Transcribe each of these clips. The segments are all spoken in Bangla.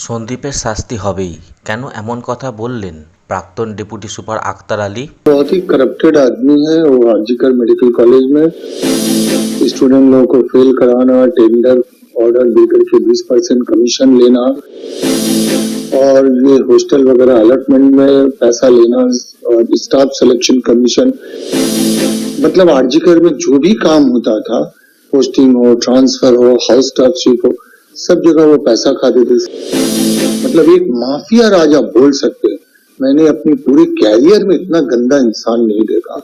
সন্দীপের শাস্তি হবেই, কেন এমন কথা বললেন প্রাক্তন ডেপুটি সুপার আক্তার আলী? बहुत ही करप्टेड आदमी है वो। आरजीकर मेडिकल कॉलेज में स्टूडेंट लोगों को फेल कराना, टेंडर ऑर्डर देकर के 20% कमीशन लेना और ये हॉस्टल वगैरह अलॉटमेंट में पैसा लेना और स्टाफ सिलेक्शन कमीशन, मतलब आरजीकर में जो भी काम होता था, पोस्टिंग हो, ट्रांसफर हो, हाउस स्टाफशिप हो, सब जगह वो पैसा खाते थे। मतलब एक माफिया राजा बोल सकते हैं। मैंने अपनी पूरे कैरियर में इतना गंदा इंसान नहीं देखा।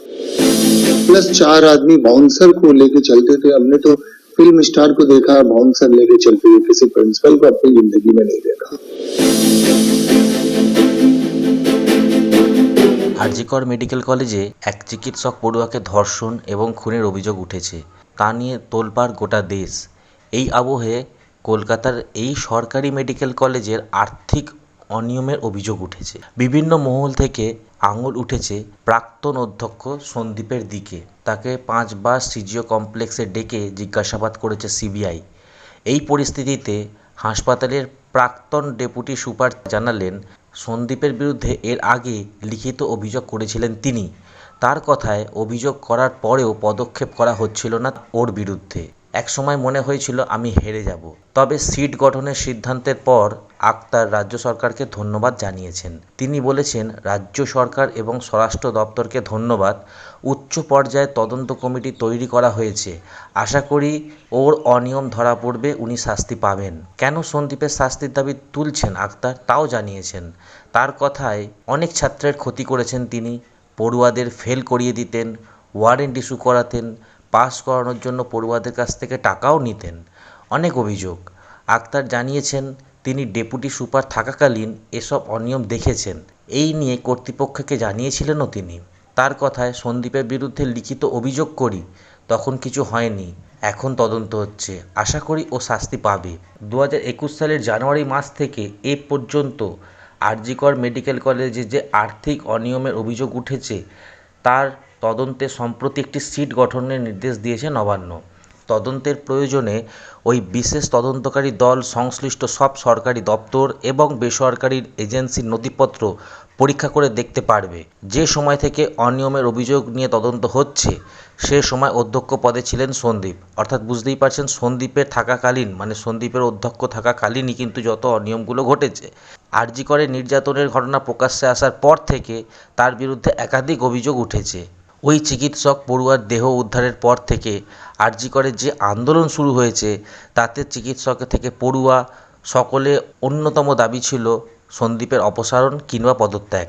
प्लस 4 आदमी बाउंसर को लेके चलते थे। हमने तो फिल्म स्टार को देखा बाउंसर लेके चलते हुए, किसी प्रिंसिपल को अपनी जिंदगी में नहीं देखा। আরজিকর মেডিকেল কলেজে এক চিকিৎসক পড়ুয়াকে ধর্ষণ এবং খুনের অভিযোগ উঠেছে। তা নিয়ে তোলপাড় গোটা দেশ। এই আবহে কলকাতার এই সরকারি মেডিকেল কলেজের আর্থিক অনিয়মের অভিযোগ উঠেছে। বিভিন্ন মহল থেকে আঙুল উঠেছে প্রাক্তন অধ্যক্ষ সন্দীপের দিকে। তাকে 5 বার সিজিও কমপ্লেক্সে ডেকে জিজ্ঞাসাবাদ করেছে সিবিআই। এই পরিস্থিতিতে হাসপাতালের প্রাক্তন ডেপুটি সুপার জানালেন, সন্দীপের বিরুদ্ধে এর আগে লিখিত অভিযোগ করেছিলেন তিনি। তার কথায়, অভিযোগ করার পরেও পদক্ষেপ করা হচ্ছিল না ওর বিরুদ্ধে। একসময় মনে হয়েছিল আমি হেরে যাব। তবে সিট গঠনের সিদ্ধান্তের পর আক্তার রাজ্য সরকারকে ধন্যবাদ জানিয়েছেন। তিনি বলেছেন, রাজ্য সরকার এবং স্বরাষ্ট্র দপ্তরকে ধন্যবাদ। উচ্চ পর্যায়ে তদন্ত কমিটি তৈরি করা হয়েছে। আশা করি ওর অনিয়ম ধরা পড়বে, উনি শাস্তি পাবেন। কেন সন্দীপের শাস্তির দাবি তুলছেন আক্তার, তাও জানিয়েছেন। তার কথায়, অনেক ছাত্রের ক্ষতি করেছেন তিনি। পড়ুয়াদের ফেল করিয়ে দিতেন, ওয়ারেন্ট ইস্যু করাতেন, পাস করানোর জন্য পড়ুয়াদের কাছ থেকে টাকাও নিতেন। অনেক অভিযোগ। আক্তার জানিয়েছেন, তিনি ডেপুটি সুপার থাকাকালীন এসব অনিয়ম দেখেছেন। এই নিয়ে কর্তৃপক্ষকে জানিয়েছিলেনও তিনি। তার কথায়, সন্দীপের বিরুদ্ধে লিখিত অভিযোগ করি, তখন কিছু হয়নি। এখন তদন্ত হচ্ছে, আশা করি ও শাস্তি পাবে। 2021 সালের জানুয়ারি মাস থেকে এ পর্যন্ত আরজিকর মেডিকেল কলেজে যে আর্থিক অনিয়মের অভিযোগ উঠেছে তার তদন্তে সম্প্রতি একটি সিট গঠনের নির্দেশ দিয়েছে নবান্ন। তদন্তের প্রয়োজনে ওই বিশেষ তদন্তকারী দল সংশ্লিষ্ট সব সরকারি দপ্তর এবং বেসরকারি এজেন্সির নথিপত্র পরীক্ষা করে দেখতে পারবে। যে সময় থেকে অনিয়মের অভিযোগ নিয়ে তদন্ত হচ্ছে সে সময় অধ্যক্ষ পদে ছিলেন সন্দীপ। অর্থাৎ বুঝতেই পারছেন, সন্দীপের থাকাকালীন, মানে সন্দীপের অধ্যক্ষ থাকাকালীনই কিন্তু যত অনিয়মগুলো ঘটেছে। আরজি করে নির্যাতনের ঘটনা প্রকাশ্যে আসার পর থেকে তার বিরুদ্ধে একাধিক অভিযোগ উঠেছে। ওই চিকিৎসক পড়ুয়ার দেহ উদ্ধারের পর থেকে আরজি করে যে আন্দোলন শুরু হয়েছে তাতে চিকিৎসক থেকে পড়ুয়া সকলে অন্যতম দাবি ছিল সন্দীপের অপসারণ কিংবা পদত্যাগ।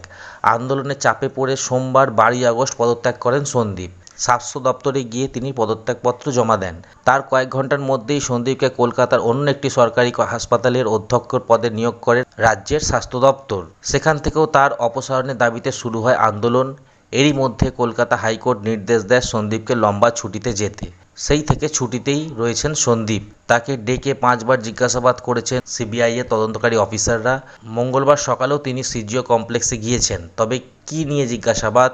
আন্দোলনের চাপে পড়ে সোমবার 12 আগস্ট পদত্যাগ করেন সন্দীপ। স্বাস্থ্য দপ্তরে গিয়ে তিনি পদত্যাগপত্র জমা দেন। তার কয়েক ঘন্টার মধ্যেই সন্দীপকে কলকাতার অন্য একটি সরকারি হাসপাতালের অধ্যক্ষর পদে নিয়োগ করে রাজ্যের স্বাস্থ্য দপ্তর। সেখান থেকেও তার অপসারণের দাবিতে শুরু হয় আন্দোলন। এরই মধ্যে কলকাতা হাইকোর্ট নির্দেশ দেয় সন্দীপকে লম্বা ছুটিতে যেতে। সেই থেকে ছুটিতেই রয়েছেন সন্দীপ। তাকে ডেকে 5 বার জিজ্ঞাসাবাদ করেছেন সিবিআই এর তদন্তকারী অফিসাররা। মঙ্গলবার সকালেও তিনি সিজিও কমপ্লেক্সে গিয়েছেন। তবে কী নিয়ে জিজ্ঞাসাবাদ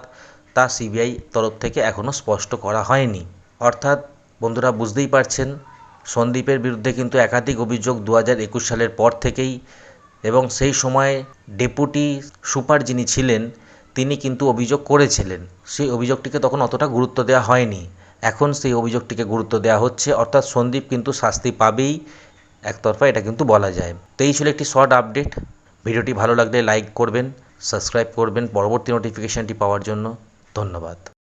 তা সিবিআই তরফ থেকে এখনও স্পষ্ট করা হয়নি। অর্থাৎ বন্ধুরা বুঝতেই পারছেন, সন্দীপের বিরুদ্ধে কিন্তু একাধিক অভিযোগ 2021 সালের পর থেকেই, এবং সেই সময় ডেপুটি সুপার যিনি ছিলেন তিনি কিন্তু অভিযোগ করেছিলেন। সেই অভিযোগটিকে তখন অতটা গুরুত্ব দেওয়া হয়নি। এখন সেই অভিযোগটিকে গুরুত্ব দেওয়া হচ্ছে। অর্থাৎ সন্দীপ কিন্তু শাস্তি পাবেই একতরফা, এটা কিন্তু বলা যায়। তো এই ছিল একটি শর্ট আপডেট। ভিডিওটি ভালো লাগলে লাইক করবেন, সাবস্ক্রাইব করবেন পরবর্তী নোটিফিকেশানটি পাওয়ার জন্য। ধন্যবাদ।